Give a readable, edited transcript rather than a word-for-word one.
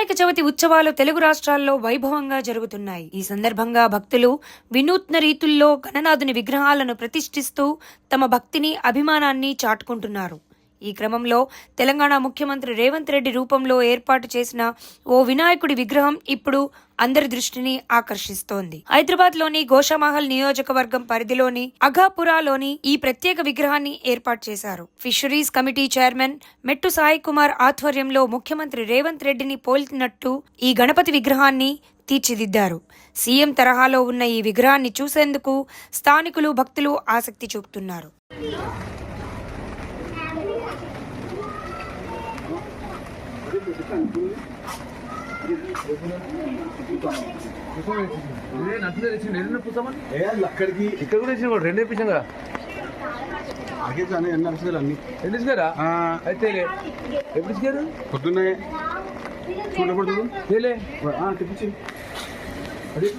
వినాయక చవితి ఉత్సవాలు తెలుగు రాష్ట్రాల్లో వైభవంగా జరుగుతున్నాయి. ఈ సందర్భంగా భక్తులు వినూత్న రీతుల్లో గణనాథుని విగ్రహాలను ప్రతిష్ఠిస్తూ తమ భక్తిని, అభిమానాన్ని చాటుకుంటున్నారు. ఈ క్రమంలో తెలంగాణ ముఖ్యమంత్రి రేవంత్ రెడ్డి రూపంలో ఏర్పాటు చేసిన ఓ వినాయకుడి విగ్రహం ఇప్పుడు అందరి దృష్టిని ఆకర్షిస్తోంది. హైదరాబాద్ లోని గోషామహల్ నియోజకవర్గం పరిధిలోని అఘాపురాలోని ఈ ప్రత్యేక విగ్రహాన్ని ఏర్పాటు చేశారు. ఫిషరీస్ కమిటీ చైర్మన్ మెట్టు సాయి కుమార్ ఆధ్వర్యంలో ముఖ్యమంత్రి రేవంత్ రెడ్డిని పోల్చినట్టు ఈ గణపతి విగ్రహాన్ని తీర్చిదిద్దారు. సీఎం తరహాలో ఉన్న ఈ విగ్రహాన్ని చూసేందుకు స్థానికులు, భక్తులు ఆసక్తి చూపుతున్నారు. ఇక్కడ కూడా ఇచ్చిన రెండు ఇప్పించాం కదా ఎన్ని ఇచ్చారా అయితే ఎప్పుడు ఇచ్చారు పొద్దున్నే చూడకూడదు తెలే తెప్పించి అది